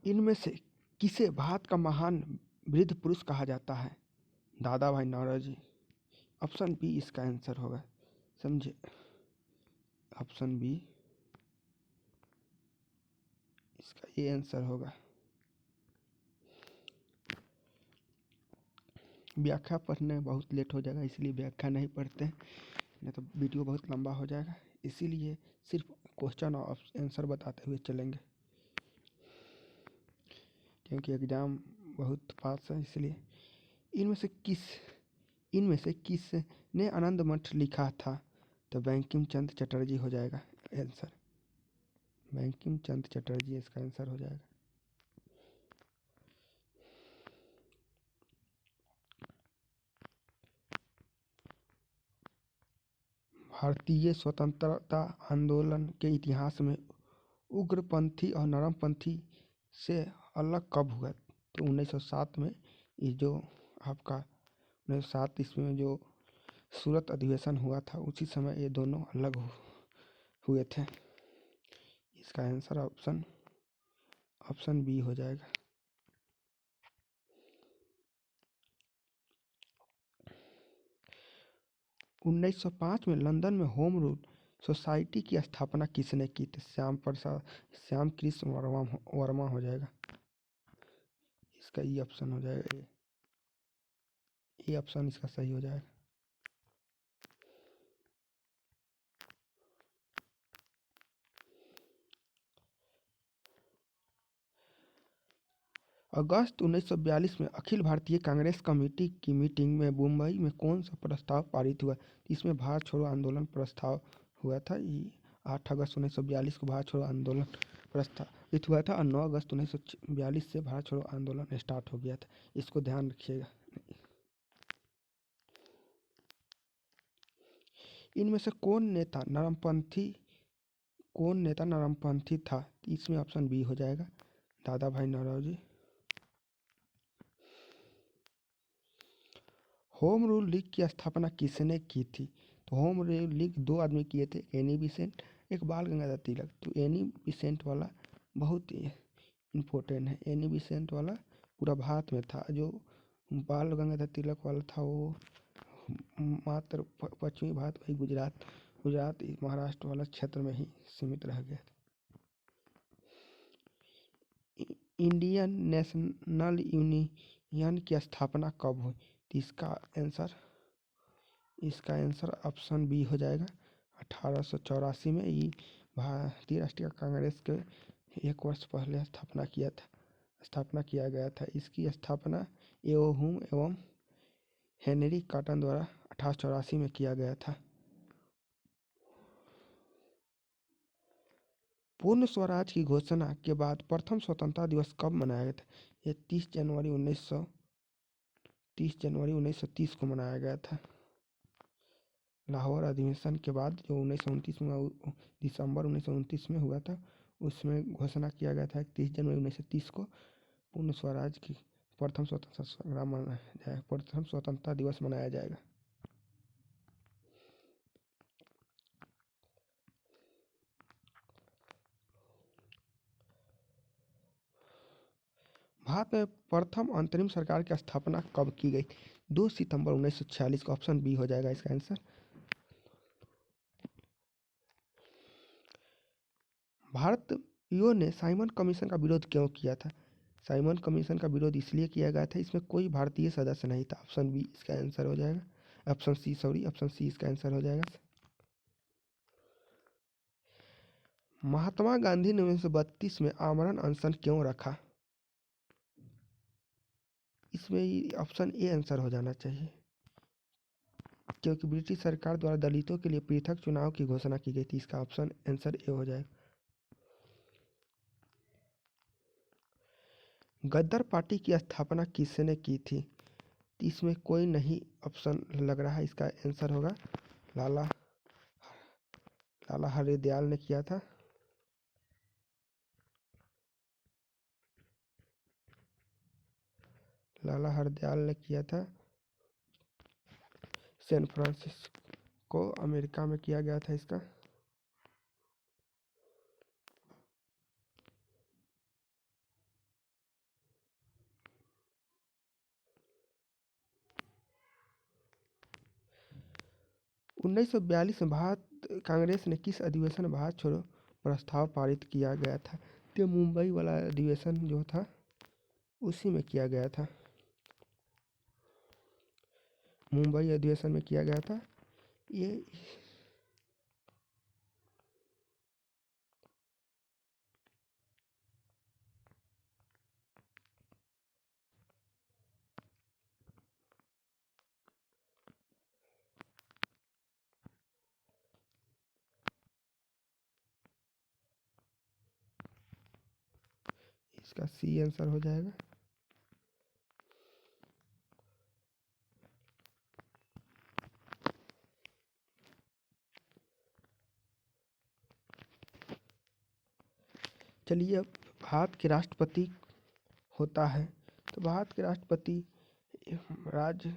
इनमें से किसे भारत का महान वृद्ध पुरुष कहा जाता है? दादा भाई नौरोजी। ऑप्शन बी इसका आंसर होगा, समझे। ऑप्शन बी इसका ये आंसर होगा। व्याख्या पढ़ने में बहुत लेट हो जाएगा, इसलिए व्याख्या नहीं पढ़ते हैं, नहीं तो वीडियो बहुत लंबा हो जाएगा। इसीलिए सिर्फ क्वेश्चन और आंसर बताते हुए चलेंगे, क्योंकि एग्ज़ाम बहुत पास है। इसलिए इनमें से किस ने आनंद मठ लिखा था? तो बंकिम चंद्र चटर्जी हो जाएगा आंसर। बंकिम चंद्र चटर्जी इसका आंसर हो जाएगा। भारतीय स्वतंत्रता आंदोलन के इतिहास में उग्रपंथी और नरमपंथी से अलग कब हुआ? तो 1907 में। ये जो आपका 1907 ईस्वी में जो सूरत अधिवेशन हुआ था, उसी समय ये दोनों अलग हुए थे। इसका आंसर ऑप्शन बी हो जाएगा। 1905 में लंदन में होम रूल सोसाइटी की स्थापना किसने की थी? श्याम कृष्ण वर्मा हो जाएगा। इसका ये ऑप्शन हो जाएगा, ये ऑप्शन इसका सही हो जाएगा। अगस्त 1942 में अखिल भारतीय कांग्रेस कमेटी की मीटिंग में मुंबई में कौन सा प्रस्ताव पारित हुआ? इसमें भारत छोड़ो आंदोलन प्रस्ताव हुआ था। 8 अगस्त 1942 को भारत छोड़ो आंदोलन प्रस्तावित हुआ था और 9 अगस्त 1942 से भारत छोड़ो आंदोलन स्टार्ट हो गया था। इसको ध्यान रखिएगा। इनमें से कौन नेता नरमपंथी था? इसमें ऑप्शन बी हो जाएगा, दादा भाई नौरोजी। होम रूल लीग की स्थापना किसने की थी? तो होम रूल लीग 2 आदमी किए थे, एनी बेसेंट, एक बाल गंगाधर तिलक। तो एनी बेसेंट वाला बहुत ही इम्पोर्टेंट है। एनी बेसेंट वाला पूरा भारत में था, जो बाल गंगाधर तिलक वाला था वो मात्र पश्चिमी भारत, वही गुजरात महाराष्ट्र वाला क्षेत्र में ही सीमित रह गया। इंडियन नेशनल यूनियन की स्थापना कब हुई? इसका आंसर ऑप्शन बी हो जाएगा, 1884 में। ये भारतीय राष्ट्रीय कांग्रेस के 1 वर्ष पहले स्थापना किया गया था। इसकी स्थापना एवं हेनरी कॉटन द्वारा 1884 में किया गया था। पूर्ण स्वराज की घोषणा के बाद प्रथम स्वतंत्रता दिवस कब मनाया गया था? ये 30 जनवरी 1930 को मनाया गया था। लाहौर अधिवेशन के बाद जो 1929 में दिसंबर 1929 में हुआ था, उसमें घोषणा किया गया था 30 जनवरी 1930 को पूर्ण स्वराज की प्रथम स्वतंत्रता दिवस मनाया जाएगा। भारत में प्रथम अंतरिम सरकार की स्थापना कब की गई? 2 सितंबर 1946 को। ऑप्शन बी हो जाएगा इसका आंसर। भारतीयों ने साइमन कमीशन का विरोध क्यों किया था? साइमन कमीशन का विरोध इसलिए किया गया था, इसमें कोई भारतीय सदस्य नहीं था। ऑप्शन बी इसका आंसर हो जाएगा। ऑप्शन सी इसका आंसर हो जाएगा। महात्मा गांधी ने 1932 में आमरण अनशन क्यों रखा? इसमें ऑप्शन ए आंसर हो जाना चाहिए, क्योंकि ब्रिटिश सरकार द्वारा दलितों के लिए पृथक चुनाव की घोषणा की गई थी। इसका ऑप्शन आंसर ए हो जाएगा। गद्दार पार्टी की स्थापना किसने की थी? इसमें कोई नहीं ऑप्शन लग रहा है। इसका आंसर होगा लाला हरदयाल ने किया था। लाला हरदयाल ने किया था। सैन फ्रांसिस्को अमेरिका में किया गया था इसका। 1942 में भारत कांग्रेस ने किस अधिवेशन में भारत छोड़ो प्रस्ताव पारित किया गया था? तो मुंबई वाला अधिवेशन जो था उसी में किया गया था। मुंबई अधिवेशन में किया गया था ये। इसका सी आंसर हो जाएगा। चलिए, अब भारत के राष्ट्रपति होता है तो भारत के राष्ट्रपति राज्य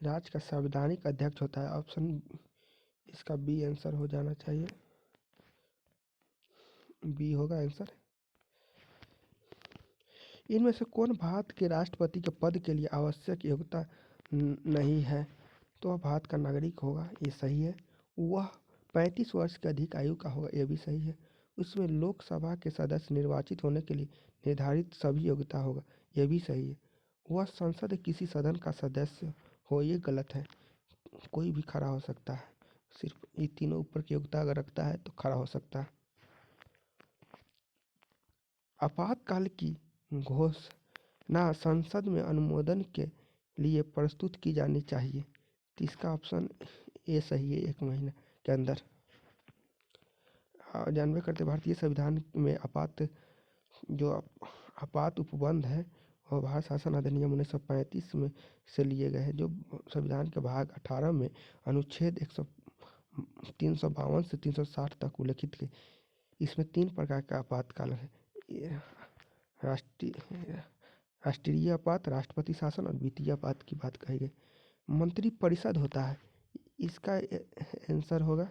का संवैधानिक अध्यक्ष होता है। ऑप्शन इसका बी आंसर हो जाना चाहिए। बी होगा आंसर। इनमें से कौन भारत के राष्ट्रपति के पद के लिए आवश्यक योग्यता नहीं है? तो वह भारत का नागरिक होगा, ये सही है। वह 35 वर्ष के अधिक आयु का होगा, ये भी सही है। उसमें लोकसभा के सदस्य निर्वाचित होने के लिए निर्धारित सभी योग्यता होगा, ये भी सही है। वह संसद के किसी सदन का सदस्य हो, ये गलत है। कोई भी खड़ा हो सकता है, सिर्फ ये तीनों ऊपर की योग्यता अगर रखता है तो खड़ा हो सकता है। आपातकाल की घोषणा संसद में अनुमोदन के लिए प्रस्तुत की जानी चाहिए। तो इसका ऑप्शन ए सही है, 1 महीना के अंदर। जानबे करते भारतीय संविधान में आपात उपबंध है और भारत शासन अधिनियम 1935 में से लिए गए हैं, जो संविधान के भाग 18 में अनुच्छेद 352 से 360 तक उल्लेखित है। इसमें 3 प्रकार का आपातकाल है। राष्ट्रीय आपात, राष्ट्रपति शासन और वित्तीय आपात की बात कही गई। मंत्रिपरिषद होता है, इसका आंसर होगा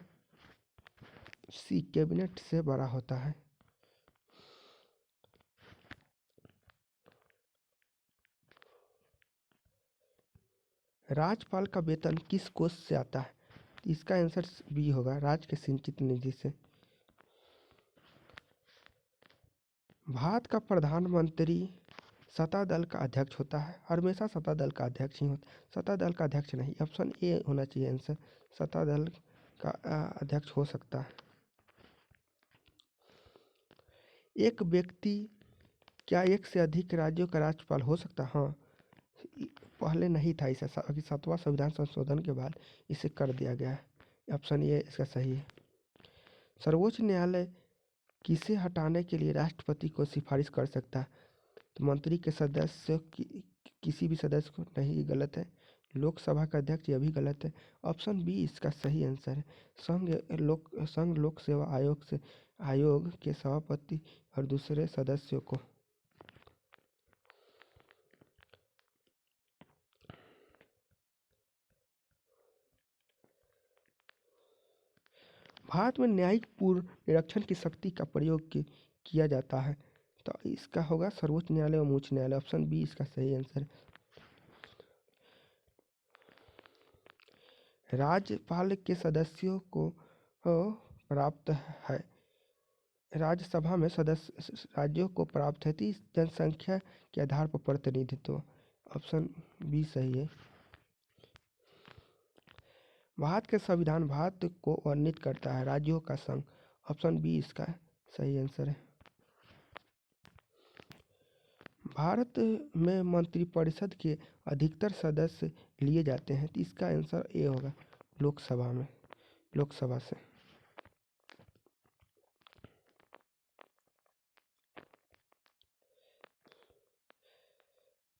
सी, कैबिनेट से बड़ा होता है। राज्यपाल का वेतन किस कोष से आता है? इसका आंसर बी होगा, राज्य के सिंचित निधि से। भारत का प्रधानमंत्री सत्ता दल का अध्यक्ष होता है, हमेशा सत्ता दल का अध्यक्ष ही होता है, सत्ता दल का अध्यक्ष नहीं। ऑप्शन ए होना चाहिए आंसर, सत्ता दल का अध्यक्ष हो सकता है। एक व्यक्ति क्या एक से अधिक राज्यों का राज्यपाल हो सकता है? हाँ, पहले नहीं था इसे, अभी 7वां संविधान संशोधन के बाद इसे कर दिया गया है। ऑप्शन ए इसका सही है। सर्वोच्च न्यायालय किसे हटाने के लिए राष्ट्रपति को सिफारिश कर सकता है? तो मंत्री के सदस्य किसी भी सदस्य को नहीं, गलत है। लोकसभा का अध्यक्ष, यह भी गलत है। ऑप्शन बी इसका सही आंसर है। संघ लोक सेवा आयोग के सभापति और दूसरे सदस्यों को। भारत में न्यायिक पूर्व निरीक्षण की शक्ति का प्रयोग किया जाता है, तो इसका होगा सर्वोच्च न्यायालय और उच्च न्यायालय। ऑप्शन बी इसका सही आंसर है। राज्यपाल के सदस्यों को प्राप्त है, राज्यसभा में सदस्य राज्यों को प्राप्त है जनसंख्या के आधार पर प्रतिनिधित्व। ऑप्शन बी सही है। भारत के संविधान भारत को वर्णित करता है, राज्यों का संघ। ऑप्शन बी इसका सही आंसर है। भारत में मंत्रिपरिषद के अधिकतर सदस्य लिए जाते हैं, तो इसका आंसर ए होगा, लोकसभा से।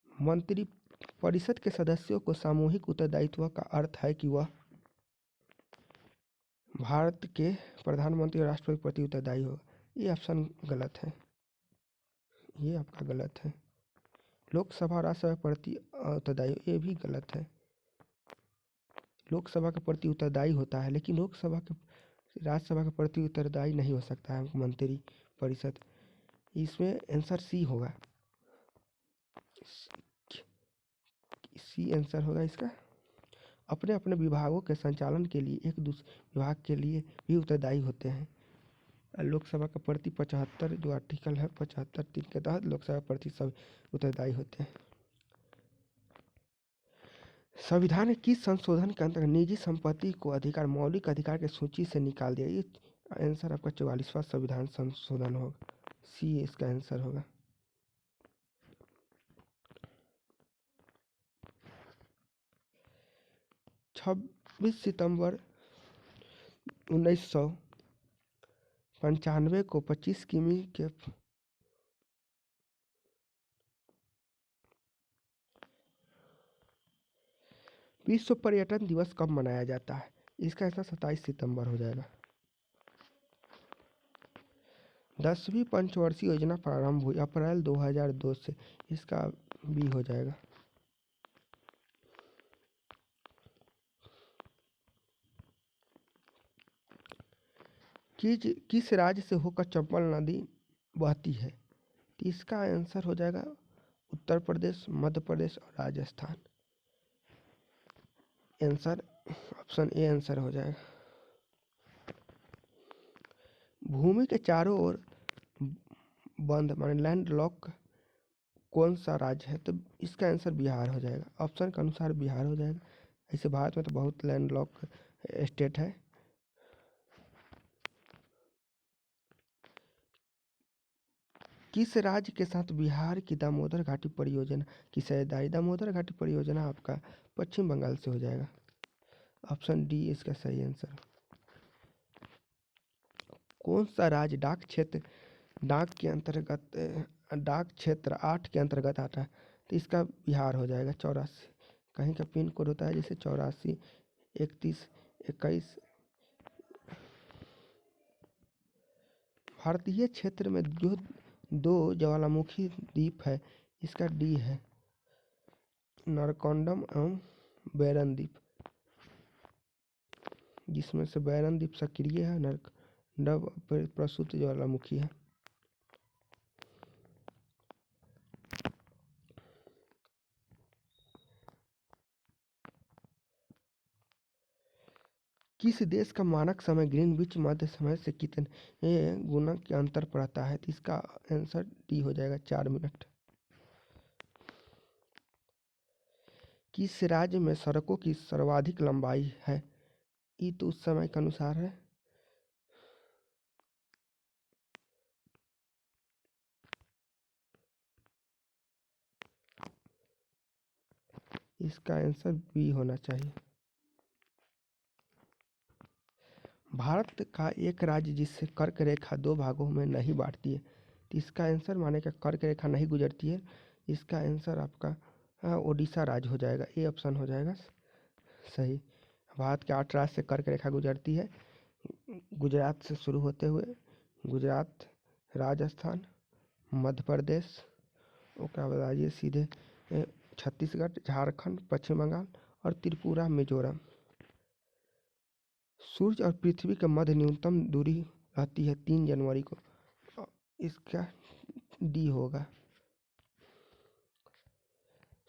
मंत्रिपरिषद के सदस्यों को सामूहिक उत्तरदायित्व का अर्थ है कि वह भारत के प्रधानमंत्री और राष्ट्रपति के प्रति उत्तरदायी होगा। ये ऑप्शन गलत है, ये आपका गलत है। लोकसभा राज्यसभा के प्रति उत्तरदायी, ये भी गलत है। लोकसभा के प्रति उत्तरदायी होता है, लेकिन राज्यसभा के प्रति उत्तरदायी नहीं हो सकता है मंत्री परिषद। इसमें आंसर सी होगा, सी आंसर होगा इसका। अपने अपने विभागों के संचालन के लिए एक दूसरे विभाग के लिए भी उत्तरदायी होते हैं। लोकसभा का प्रति 75 जो आर्टिकल है 75(3) के तहत लोकसभा प्रति सब उत्तरदायी होते हैं। संविधान के किस संशोधन के अंतर्गत निजी संपत्ति को अधिकार मौलिक अधिकार की सूची से निकाल दिया? ये आंसर आपका 44वां संविधान संशोधन होगा, सी इसका आंसर होगा। 26 सितंबर 1995 को 25 किमी के विश्व पर्यटन दिवस कब मनाया जाता है? इसका आंसर 27 सितंबर हो जाएगा। 10वीं पंचवर्षीय योजना प्रारंभ हुई अप्रैल 2002 से, इसका बी हो जाएगा। किस राज्य से होकर चंबल नदी बहती है? तो इसका आंसर हो जाएगा उत्तर प्रदेश, मध्य प्रदेश और Rajasthan. Answer option A answer हो जाएगा। भूमि के चारों ओर बंद माने लैंड लॉक कौन सा राज्य है? तो इसका आंसर बिहार हो जाएगा। ऑप्शन के अनुसार बिहार हो जाएगा। ऐसे भारत में तो बहुत लैंड लॉक स्टेट है। किस राज्य के साथ बिहार की दामोदर घाटी परियोजना की साझेदारी? दामोदर घाटी परियोजना आपका पश्चिम बंगाल से हो जाएगा। ऑप्शन डी इसका सही आंसर। कौन सा राज्य डाक क्षेत्र 8 के अंतर्गत आता है? तो इसका बिहार हो जाएगा। 84 कहीं का पिन कोड होता है जैसे 84 31 21। भारतीय क्षेत्र में जो 2 ज्वालामुखी द्वीप है, इसका डी है नरकौंडम एवं बैरन द्वीप, जिसमें से बैरन द्वीप सक्रिय है, नरकौंडम प्रसूत ज्वालामुखी है। किस देश का मानक समय ग्रीनविच मध्य समय से कितने गुना के अंतर पड़ता है? तो इसका आंसर डी हो जाएगा 4 मिनट। किस राज्य में सड़कों की सर्वाधिक लंबाई है? ये तो उस समय के अनुसार है। इसका आंसर बी होना चाहिए। भारत का एक राज्य जिससे कर्क रेखा 2 भागों में नहीं बांटती है, तो इसका आंसर माने का कर्क रेखा नहीं गुजरती है। इसका आंसर आपका ओडिशा राज्य हो जाएगा। ए ऑप्शन हो जाएगा सही। भारत के 8 राज्य से कर्क रेखा गुजरती है, गुजरात से शुरू होते हुए गुजरात, राजस्थान, मध्य प्रदेश, उसके बाद आइए सीधे छत्तीसगढ़, झारखंड, पश्चिम बंगाल और त्रिपुरा, मिजोरम। सूर्य और पृथ्वी के मध्य न्यूनतम दूरी रहती है 3 जनवरी को, इसका डी होगा।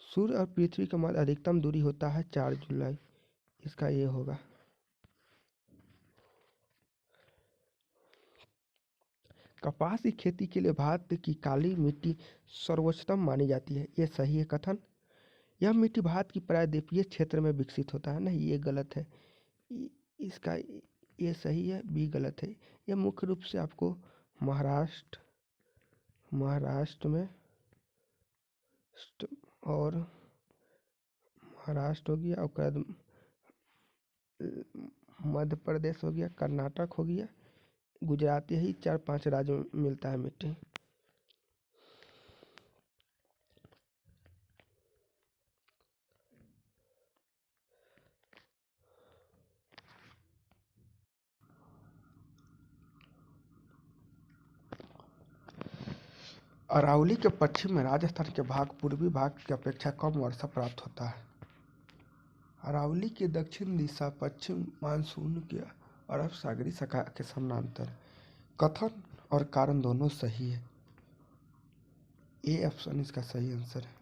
सूर्य और पृथ्वी के मध्य अधिकतम दूरी होता है 4 जुलाई, इसका ये होगा। कपास की खेती के लिए भारत की काली मिट्टी सर्वोत्तम मानी जाती है, ये सही है कथन? यह मिट्टी भारत की प्रायद्वीपीय क्षेत्र में विकसित होता है। नहीं, ये गलत है। इसका ये सही है, बी गलत है। यह मुख्य रूप से आपको महाराष्ट्र में और महाराष्ट्र हो गया, और मध्य प्रदेश हो गया, कर्नाटक हो गया, गुजरात, यही 4-5 राज्यों में मिलता है मिट्टी। अरावली के पश्चिम में राजस्थान के पूर्वी भाग की अपेक्षा कम वर्षा प्राप्त होता है। अरावली की दक्षिण दिशा पश्चिम मानसून के अरब सागरीय शाखा के समानांतर। कथन और कारण दोनों सही है। ए ऑप्शन इसका सही आंसर है।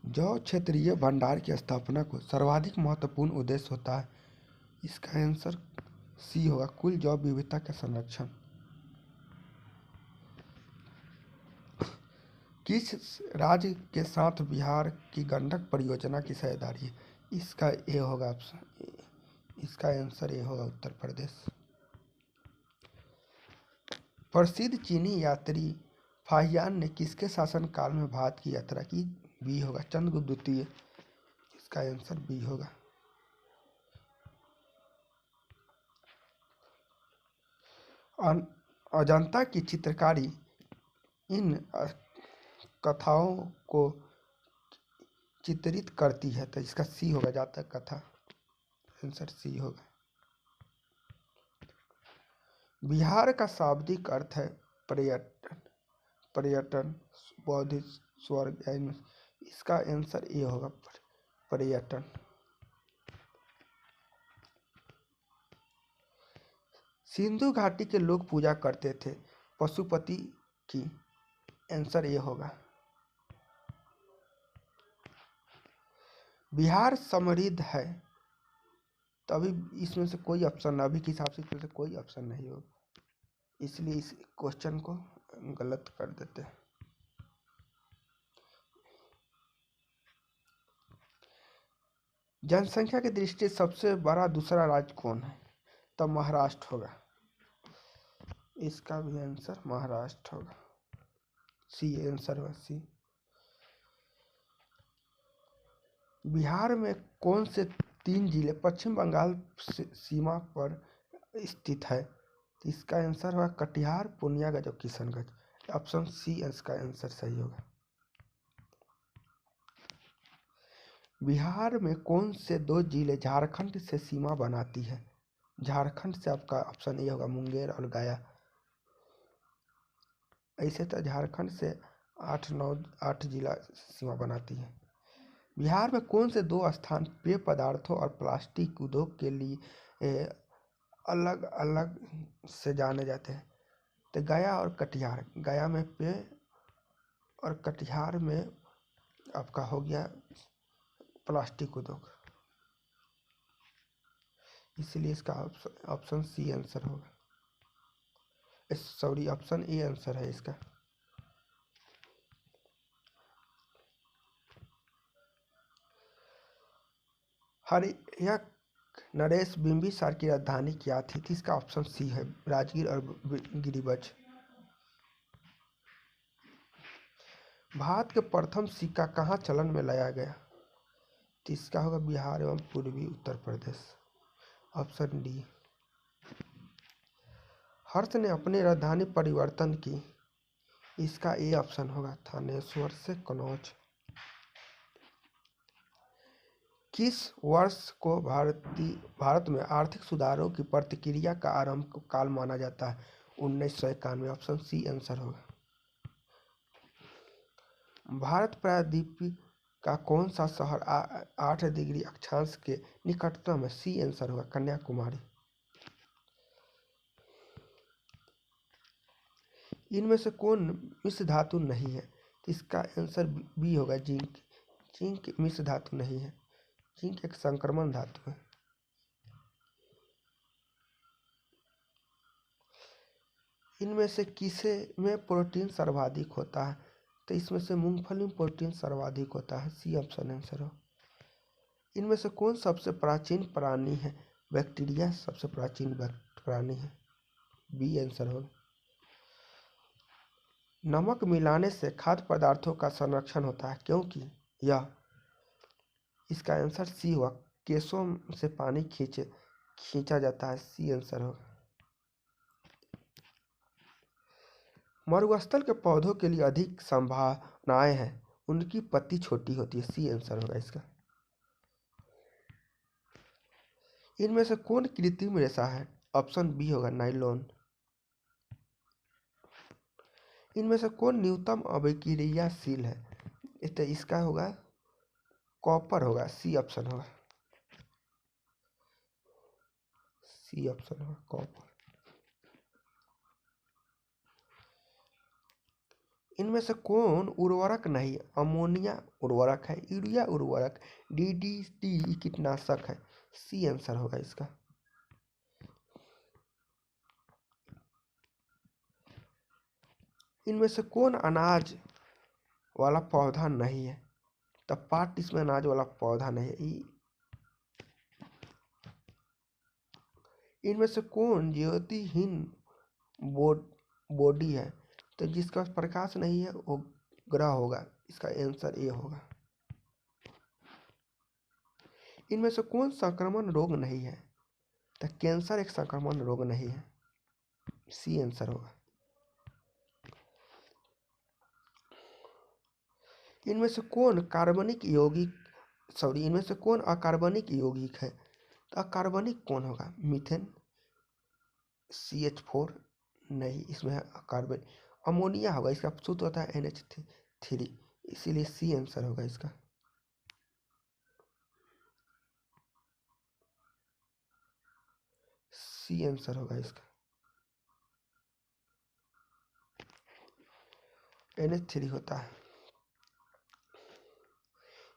जौ क्षेत्रीय भंडार की स्थापना को सर्वाधिक महत्वपूर्ण उद्देश्य होता है। इसका आंसर सी होगा, कुल जैव विविधता का संरक्षण। किस राज्य के साथ बिहार की गंडक परियोजना की साझेदारी है? इसका ए होगा ऑप्शन, इसका आंसर ए होगा, उत्तर प्रदेश। प्रसिद्ध चीनी यात्री फाहियान ने किसके शासनकाल में भारत की यात्रा की? बी होगा, चंद्रगुप्त द्वितीय। इसका आंसर बी होगा। अजंता की चित्रकारी इन कथाओं को चित्रित करती है, तो इसका सी होगा, जातक कथा। आंसर सी होगा। बिहार का शाब्दिक अर्थ है पर्यटन, पर्यटन, बौद्धिक, स्वर्ग। इसका आंसर ए होगा, पर्यटन। सिंधु घाटी के लोग पूजा करते थे पशुपति की। आंसर ए होगा। बिहार समृद्ध है, तभी इसमें से कोई ऑप्शन, अभी के हिसाब से इसमें से कोई ऑप्शन नहीं होगा, इसलिए इस क्वेश्चन को गलत कर देते हैं। जनसंख्या की दृष्टि से सबसे बड़ा दूसरा राज्य कौन है? तब महाराष्ट्र होगा। इसका भी आंसर महाराष्ट्र होगा, सी आंसर होगा, सी। बिहार में कौन से 3 जिले पश्चिम बंगाल सीमा पर स्थित है? इसका आंसर होगा कटिहार, पूर्णिया, गजब, किशनगंज। ऑप्शन सी इसका आंसर सही होगा। बिहार में कौन से 2 जिले झारखंड से सीमा बनाती है? झारखंड से आपका ऑप्शन ए होगा, मुंगेर और गया। ऐसे तो झारखंड से 8 जिला सीमा बनाती है। बिहार में कौन से 2 स्थान पेय पदार्थों और प्लास्टिक उद्योग के लिए अलग अलग से जाने जाते हैं? तो गया और कटिहार। गया में पेय और कटिहार में आपका हो गया प्लास्टिक उद्योग, इसलिए इसका ऑप्शन सी आंसर होगा, सॉरी ऑप्शन ए आंसर है इसका। हरियक नरेश बिंबिसार की राजधानी क्या थी? इसका ऑप्शन सी है, राजगीर और गिरिबज। भारत के प्रथम सिक्का कहाँ चलन में लाया गया? तो इसका होगा बिहार एवं पूर्वी उत्तर प्रदेश। Option D. हर्ष ने अपनी राजधानी परिवर्तन की। इसका ए ऑप्शन होगा, थानेश्वर से कन्नौज। किस वर्ष को भारत में आर्थिक सुधारों की प्रतिक्रिया का आरंभ काल माना जाता है? 1991। ऑप्शन सी आंसर होगा। भारत प्रायद्वीप का कौन सा शहर 8 डिग्री अक्षांश के निकटतम है? सी आंसर होगा, कन्याकुमारी। इनमें से कौन मिश्र धातु नहीं है? इसका आंसर बी होगा, जिंक। जिंक मिश्र धातु नहीं है, जिंक एक संक्रमण धातु है। इनमें से किसे में प्रोटीन सर्वाधिक होता है? तो इसमें से मूंगफली में प्रोटीन सर्वाधिक होता है, सी ऑप्शन आंसर हो। इनमें से कौन सबसे प्राचीन प्राणी है? बैक्टीरिया सबसे प्राचीन प्राणी है, बी आंसर होगा। नमक मिलाने से खाद्य पदार्थों का संरक्षण होता है क्योंकि यह, इसका आंसर सी हुआ, केशों से पानी खींचा जाता है, सी आंसर होगा। मरुस्थल के पौधों के लिए अधिक संभावनाएं हैं, उनकी पत्ती छोटी होती है, सी आंसर होगा इसका। इनमें से कौन कृत्रिम रेशा है? ऑप्शन बी होगा, नायलॉन। इनमें से कौन न्यूनतम अभिक्रियाशील है? तो इसका होगा कॉपर होगा, सी ऑप्शन होगा, सी ऑप्शन होगा, कॉपर। इनमें से कौन उर्वरक नहीं? अमोनिया उर्वरक है, यूरिया उर्वरक, डीडीटी कीटनाशक है। सी आंसर होगा इसका। इनमें से कौन अनाज वाला पौधा नहीं है? तब पार्ट इसमें अनाज वाला पौधा नहीं है। इनमें से कौन ज्योतिहीन बॉडी है? तो जिसका प्रकाश नहीं है वो ग्रह होगा। इसका आंसर ए होगा। इनमें से कौन संक्रमण रोग नहीं है? तो कैंसर एक संक्रमण रोग नहीं है। सी आंसर होगा। इनमें से कौन कार्बनिक यौगिक इनमें से कौन अकार्बनिक यौगिक है? तो अकार्बनिक कौन होगा? मीथेन, CH4 नहीं, इसमें है कार्बन। अमोनिया होगा, इसका सूत्र होता है NH3, इसीलिए सी आंसर होगा इसका। सी आंसर होगा इसका। NH3 होता है।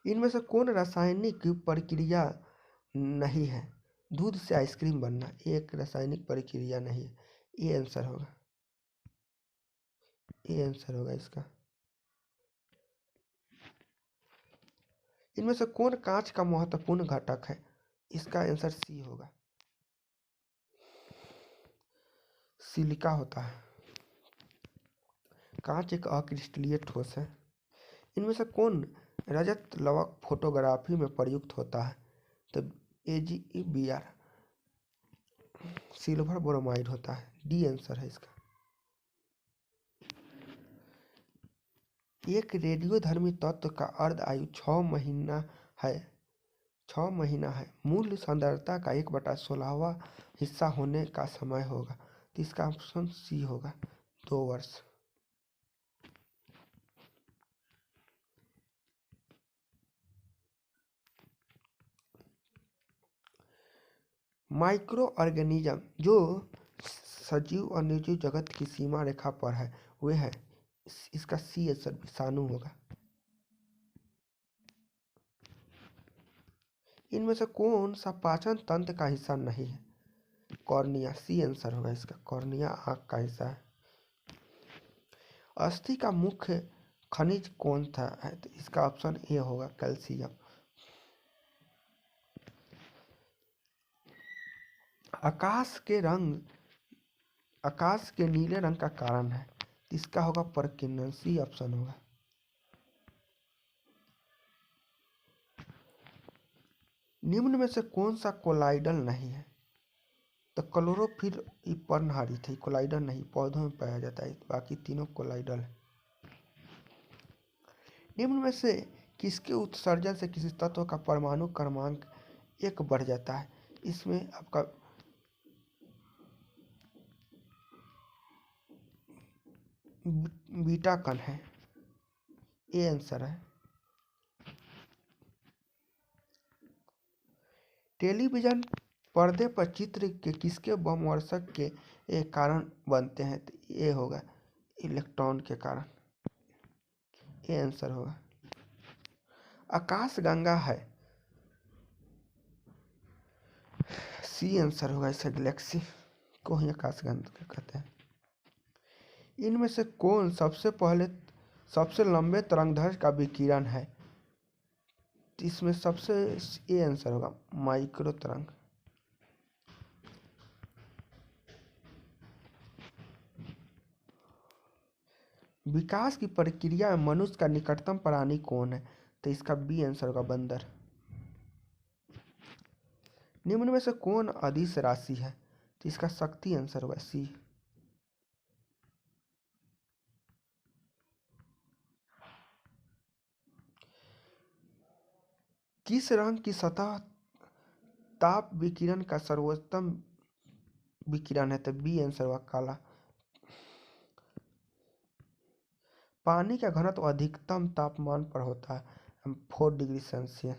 इनमें से कौन रासायनिक प्रक्रिया नहीं है? दूध से आइसक्रीम बनना एक रासायनिक प्रक्रिया नहीं है। ये आंसर होगा। ये आंसर होगा इसका। इनमें से कौन कांच का महत्वपूर्ण घटक है? इसका आंसर सी होगा। सिलिका होता है। कांच एक अक्रिस्टलीय ठोस है। इनमें से कौन रजत लवक फोटोग्राफी में प्रयुक्त होता है? तो AgBr सिल्वर ब्रोमाइड होता है। डी आंसर है इसका। एक रेडियोधर्मी तत्व का अर्ध आयु 6 महीना है। 6 महीना है। मूल सांद्रता का 1/16वां हिस्सा होने का समय होगा। तो इसका ऑप्शन सी होगा, 2 वर्ष। माइक्रो ऑर्गेनिज्म जो सजीव और निर्जीव जगत की सीमा रेखा पर है वे है। इसका सी आंसर विषाणु होगा। इनमें से कौन सा पाचन तंत्र का हिस्सा नहीं है? कॉर्निया। सी आंसर होगा इसका। कॉर्निया आँख का हिस्सा है। अस्थि का मुख्य खनिज कौन सा है? तो इसका ऑप्शन ए होगा, कैल्शियम। आकाश के नीले रंग का कारण है। इसका होगा प्रकीर्णन। सी ऑप्शन होगा। निम्न में से कौन सा कोलाइडल नहीं है? तो क्लोरोफिल पर्णहरित थे, कोलाइडल नहीं, पौधों में पाया जाता है। बाकी तीनों कोलाइडल है। निम्न में से किसके उत्सर्जन से किसी तत्व का परमाणु क्रमांक 1 बढ़ जाता है? इसमें आपका बीटा कण है। ए आंसर है। टेलीविजन पर्दे पर चित्र के किसके बमवर्षक के कारण बनते हैं? तो ये होगा इलेक्ट्रॉन के कारण। ये आंसर होगा। आकाश गंगा है। सी आंसर होगा इसका। गैलेक्सी को ही आकाश गंगा कहते हैं। इनमें से कौन सबसे लंबे तरंगदैर्घ्य का विकिरण है? इसमें सबसे ए आंसर होगा, माइक्रो तरंग। विकास की प्रक्रिया में मनुष्य का निकटतम प्राणी कौन है? तो इसका बी आंसर होगा, बंदर। निम्न में से कौन अदिश राशि है? तो इसका शक्ति आंसर होगा, सी। किस रंग की सतह ताप विकिरण का सर्वोत्तम विकिरण है? तो बी आंसर होगा, काला। पानी का घनत्व अधिकतम तापमान पर होता है 4 डिग्री सेल्सियस।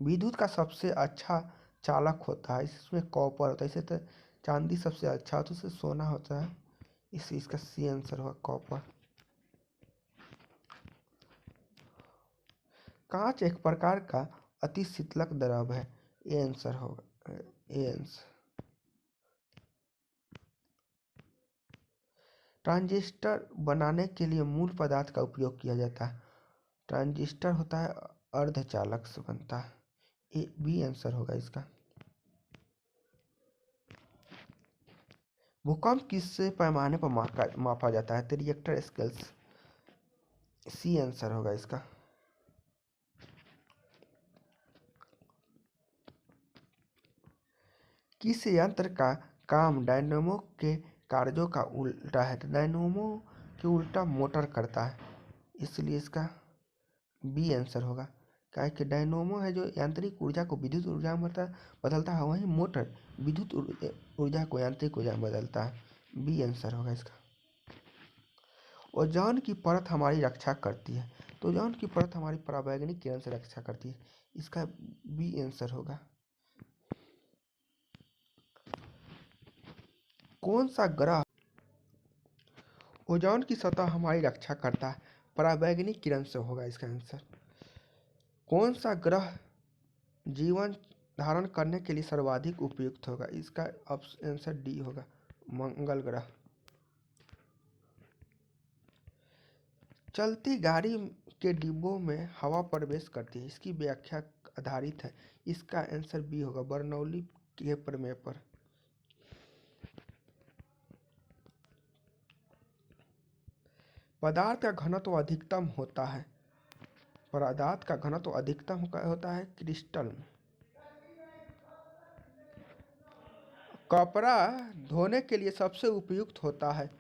विद्युत का सबसे अच्छा चालक होता है, इसमें कॉपर होता है। इसे तो चांदी सबसे अच्छा होता है, इससे सोना होता है। इसका सी आंसर होगा कॉपर। कांच एक प्रकार का अति शीतलक द्रव है। ए आंसर होगा ए आंसर। ट्रांजिस्टर बनाने के लिए मूल पदार्थ का उपयोग किया जाता है। ट्रांजिस्टर होता है अर्धचालक से बनता है। ए बी आंसर होगा इसका। भूकंप किससे पैमाने पर मापा जाता है? तो रिएक्टर स्केल्स। सी आंसर होगा इसका। किस यंत्र का काम डायनेमो के कार्यों का उल्टा है? तो डायनेमो के उल्टा मोटर करता है, इसलिए इसका बी आंसर होगा। क्या कि डायनेमो है जो यांत्रिक ऊर्जा को विद्युत ऊर्जा में बदलता है, वहीं मोटर विद्युत ऊर्जा को यांत्रिक ऊर्जा में बदलता है। बी आंसर होगा इसका। ओजोन की परत हमारी रक्षा करती है। तो ओजोन की परत हमारी पराबैंगनी किरण से रक्षा करती है, इसका बी आंसर होगा। कौन सा ग्रह ओजोन की सतह हमारी रक्षा करता है? पराबैंगनी किरण से होगा इसका आंसर। कौन सा ग्रह जीवन धारण करने के लिए सर्वाधिक उपयुक्त होगा? इसका आंसर डी होगा, मंगल ग्रह। चलती गाड़ी के डिब्बों में हवा प्रवेश करती है, इसकी व्याख्या आधारित है, इसका आंसर बी होगा, बर्नौली के प्रमेय पर। पदार्थ का घनत्व अधिकतम होता है। पदार्थ का घनत्व अधिकतम होता है क्रिस्टल में। कपड़ा धोने के लिए सबसे उपयुक्त होता है,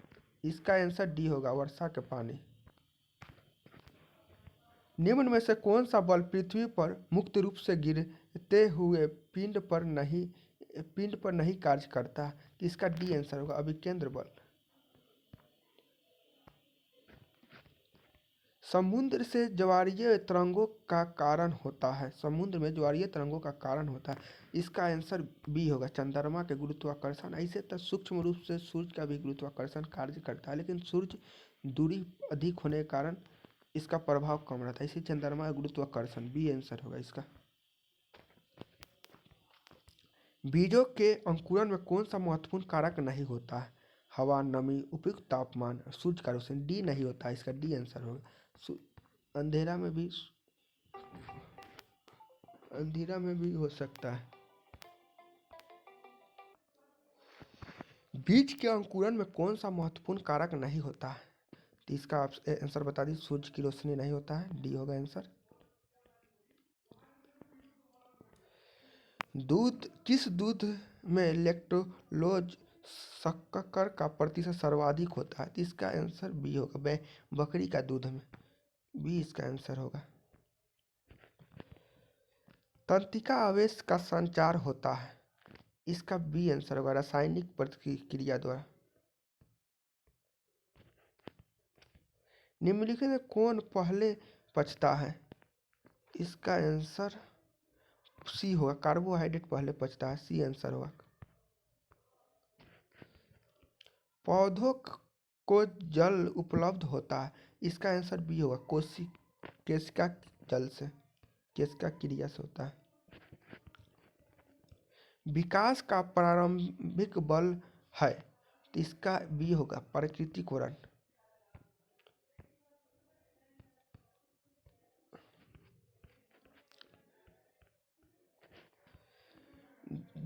इसका आंसर डी होगा, वर्षा के पानी। निम्न में से कौन सा बल पृथ्वी पर मुक्त रूप से गिरते हुए पिंड पर नहीं कार्य करता? इसका डी आंसर होगा, अभिकेंद्र बल। समुद्र से ज्वारीय तरंगों का कारण होता है। समुद्र में ज्वारीय तरंगों का कारण होता है, इसका आंसर बी होगा, चंद्रमा के गुरुत्वाकर्षण। ऐसे तो सूक्ष्म रूप से सूर्य का भी गुरुत्वाकर्षण कार्य करता है, लेकिन सूर्य दूरी अधिक होने के कारण इसका प्रभाव कम रहता है, इसी चंद्रमा का गुरुत्वाकर्षण। बी आंसर होगा इसका। बीजों के अंकुरण में कौन सा महत्वपूर्ण कारक नहीं होता है? हवा, नमी, उपयुक्त तापमान, सूर्य का रोशनी। डी नहीं होता है, इसका डी आंसर होगा। अंधेरा में भी हो सकता है। बीज के अंकुरण में कौन सा महत्वपूर्ण कारक नहीं होता है? तो इसका आंसर बता दी, सूर्य की रोशनी नहीं होता है, डी होगा आंसर। किस दूध में लैक्टोलोज शक्कर का प्रतिशत सर्वाधिक होता है? तो इसका आंसर बी होगा, बकरी का दूध में। बी इसका आंसर होगा। तंत्रिका आवेश का संचार होता है, इसका बी आंसर होगा, रासायनिक प्रतिक्रिया द्वारा। निम्नलिखित में कौन पहले पचता है? इसका आंसर सी होगा, कार्बोहाइड्रेट पहले पचता है, सी आंसर होगा। पौधों को जल उपलब्ध होता है, इसका आंसर बी होगा, केशिका जल से, केशिका क्रिया से होता है। विकास का प्रारंभिक बल है, तो इसका बी होगा, प्राकृतिक वरण।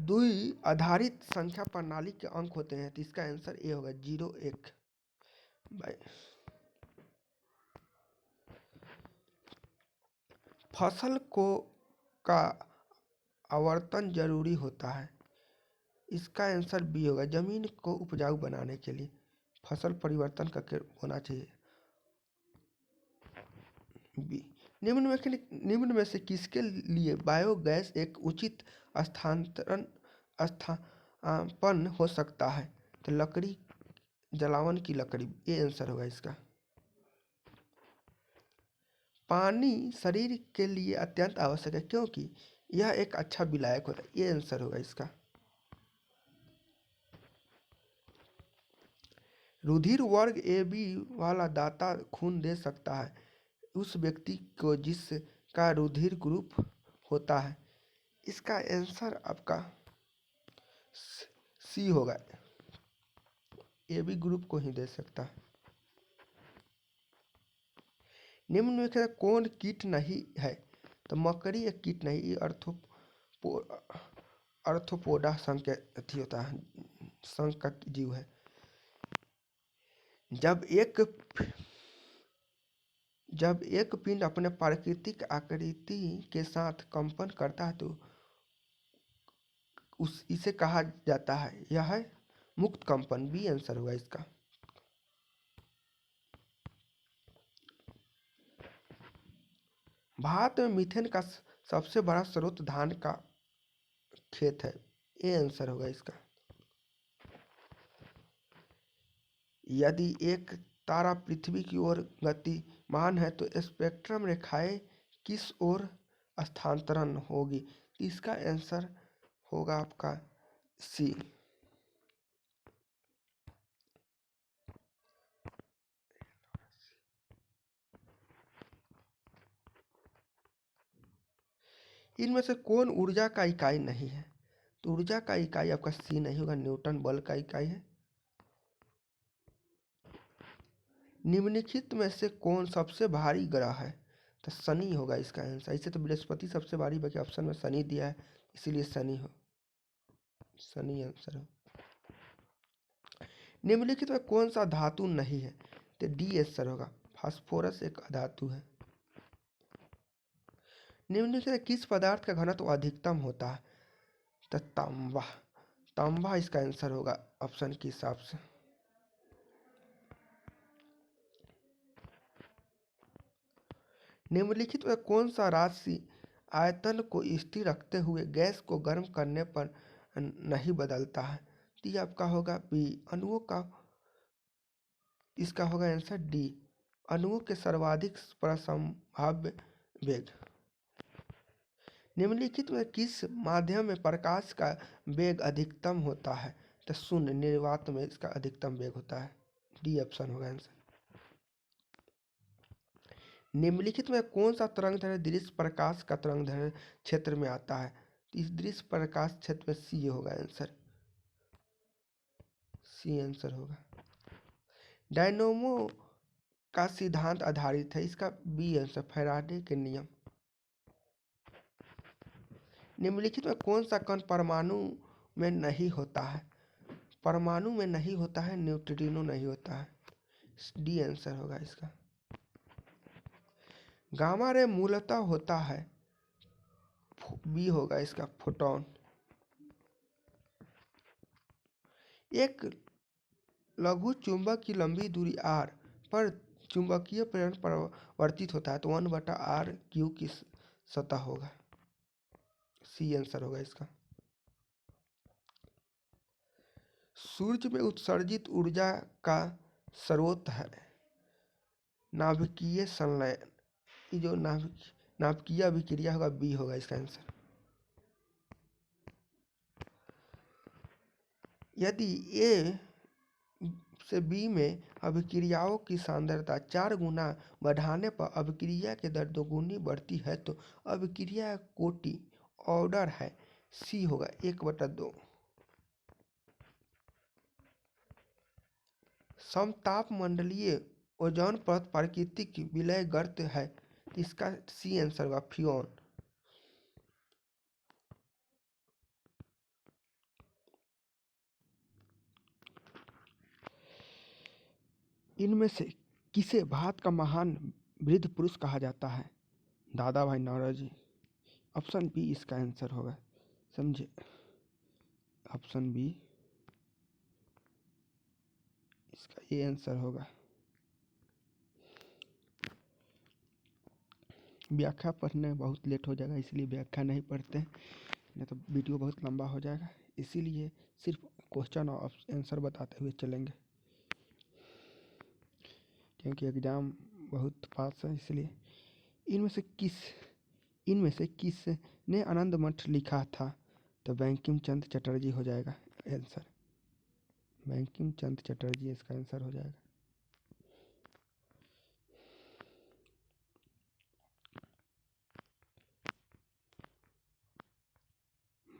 द्वि आधारित संख्या प्रणाली के अंक होते हैं, तो इसका आंसर ए होगा, 0 1। फसल का आवर्तन जरूरी होता है, इसका आंसर बी होगा, जमीन को उपजाऊ बनाने के लिए फसल परिवर्तन करके होना चाहिए। बी। निम्न में से किसके लिए बायोगैस एक उचित स्थानापन्न हो सकता है? तो लकड़ी, जलावन की लकड़ी। ये आंसर होगा इसका। पानी शरीर के लिए अत्यंत आवश्यक है, क्योंकि यह एक अच्छा विलायक होता है। ये आंसर होगा इसका। रुधिर वर्ग ए बी वाला दाता खून दे सकता है उस व्यक्ति को जिसका रुधिर ग्रुप होता है। इसका आंसर आपका सी होगा, ए बी ग्रुप को ही दे सकता है। निम्न में से कौन कीट नहीं है? तो मकड़ी एक कीट नहीं, ये अर्थोपोडा संघ के अथी होता है, संघ का जीव है। जब एक पिंड अपने प्राकृतिक आकृति के साथ कंपन करता है तो इसे कहा जाता है, यह है मुक्त कंपन। बी आंसर होगा इसका। भारत में मीथेन का सबसे बड़ा स्रोत धान का खेत है, ए आंसर होगा इसका। यदि एक तारा पृथ्वी की ओर गतिमान है तो स्पेक्ट्रम रेखाएं किस ओर स्थानांतरण होगी? इसका आंसर होगा आपका सी। इनमें से कौन ऊर्जा का इकाई नहीं है? तो ऊर्जा का इकाई आपका सी नहीं होगा, न्यूटन बल का इकाई है। निम्नलिखित में से कौन सबसे भारी ग्रह है? तो शनि होगा इसका आंसर। इसे तो बृहस्पति सबसे भारी, बाकी ऑप्शन में शनि दिया है इसीलिए शनि आंसर हो। निम्नलिखित में कौन सा धातु नहीं है? तो डी आंसर होगा, फास्फोरस एक धातु है। निम्नलिखित में किस पदार्थ का घनत्व अधिकतम होता है? तो तांबा इसका आंसर होगा ऑप्शन के हिसाब से। निम्नलिखित में कौन सा राशि आयतन को स्थिर रखते हुए गैस को गर्म करने पर नहीं बदलता है? तो ये आपका होगा बी, अणुओं का। इसका होगा आंसर डी, अणुओं के सर्वाधिक परसंभाव्य वेग। निम्नलिखित में किस माध्यम में प्रकाश का वेग अधिकतम होता है? तो शून्य, निर्वात में इसका अधिकतम वेग होता है। डी ऑप्शन होगा आंसर। निम्नलिखित में कौन सा तरंगदैर्घ्य दृश्य प्रकाश का तरंगदैर्घ्य क्षेत्र में आता है? इस दृश्य प्रकाश क्षेत्र में सी होगा आंसर, सी आंसर होगा। डायनोमो का सिद्धांत आधारित है, इसका बी आंसर, फैराडे के नियम। निम्नलिखित में कौन सा कण परमाणु में नहीं होता है? परमाणु में नहीं होता है, न्यूट्रिनो नहीं होता है। डी आंसर होगा इसका। गामा रे मूलतः होता है, बी होगा इसका, फोटोन। एक लघु चुंबक की लंबी दूरी r पर चुंबकीय प्रेरण परिवर्तित होता है तो 1/r³ की सतह होगा, सी आंसर होगा इसका। सूर्य में उत्सर्जित ऊर्जा का स्रोत है नाभिकीय संलयन। ये जो नाभिकीय अभिक्रिया होगा, बी होगा इसका आंसर। यदि ए से बी में अभिक्रियाओं की सांद्रता 4 गुना बढ़ाने पर अभिक्रिया की दर 2 गुनी बढ़ती है तो अभिक्रिया कोटि ऑर्डर है, सी होगा 1/2। समतापमंडलीय ओजोन परत प्राकृतिक विलय गर्त है, इसका सी आंसर होगा, फ्रियोन। इनमें से किसे भारत का महान वृद्ध पुरुष कहा जाता है? दादा भाई नौरोजी। ऑप्शन बी इसका आंसर होगा, समझे, ऑप्शन बी इसका ये आंसर होगा। व्याख्या पढ़ने बहुत लेट हो जाएगा, इसलिए व्याख्या नहीं पढ़ते हैं, नहीं तो वीडियो बहुत लंबा हो जाएगा, इसीलिए सिर्फ क्वेश्चन और आंसर बताते हुए चलेंगे क्योंकि एग्ज़ाम बहुत पास है। इसलिए इनमें से किस ने आनंद मठ लिखा था? तो बंकिम चंद्र चटर्जी हो जाएगा आंसर। बंकिम चंद्र चटर्जी इसका आंसर हो जाएगा।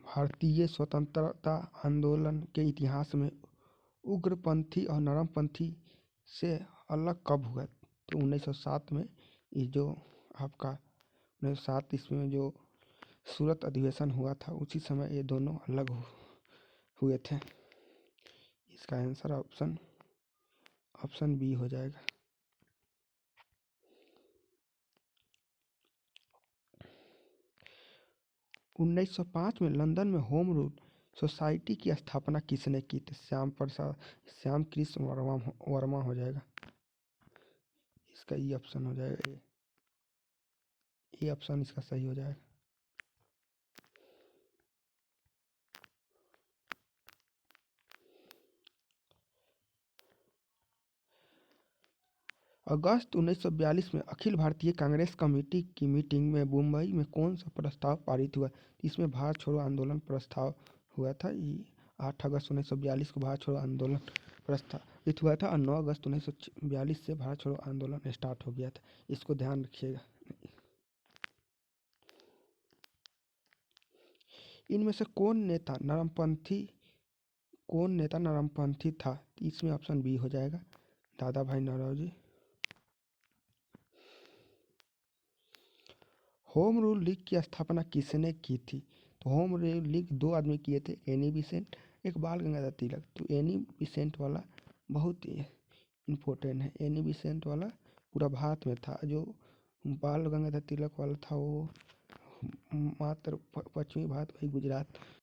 भारतीय स्वतंत्रता आंदोलन के इतिहास में उग्रपंथी और नरमपंथी से अलग कब हुआ? तो 1907 में। ये जो आपका 1907 ईस्वी में जो सूरत अधिवेशन हुआ था, उसी समय ये दोनों अलग हुए थे। इसका आंसर ऑप्शन बी हो जाएगा। 1905 में लंदन में होम रूल सोसाइटी की स्थापना किसने की थी? श्याम कृष्ण वर्मा हो जाएगा। इसका ये ऑप्शन हो जाएगा। ये ऑप्शन इसका सही हो जाएगा। अगस्त 1942 में अखिल भारतीय कांग्रेस कमेटी की मीटिंग में मुंबई में कौन सा प्रस्ताव पारित हुआ? इसमें भारत छोड़ो आंदोलन प्रस्ताव हुआ था। ये 8 अगस्त 1942 को भारत छोड़ो आंदोलन प्रस्तावित हुआ था और 9 अगस्त 1942 से भारत छोड़ो आंदोलन स्टार्ट हो गया था। इसको ध्यान रखिएगा। इनमें से कौन नेता नरमपंथी था? इसमें ऑप्शन बी हो जाएगा, दादा भाई नौरोजी। होम रूल लीग की स्थापना किसने की थी? तो होम रूल लीग 2 आदमी किए थे, एनी बेसेंट, एक बाल गंगाधर तिलक। तो एनी बेसेंट वाला बहुत ही इम्पोर्टेंट है। एनी बेसेंट वाला पूरा भारत में था। जो बाल गंगाधर तिलक वाला था वो मात्र पश्चिमी भारत, वही गुजरात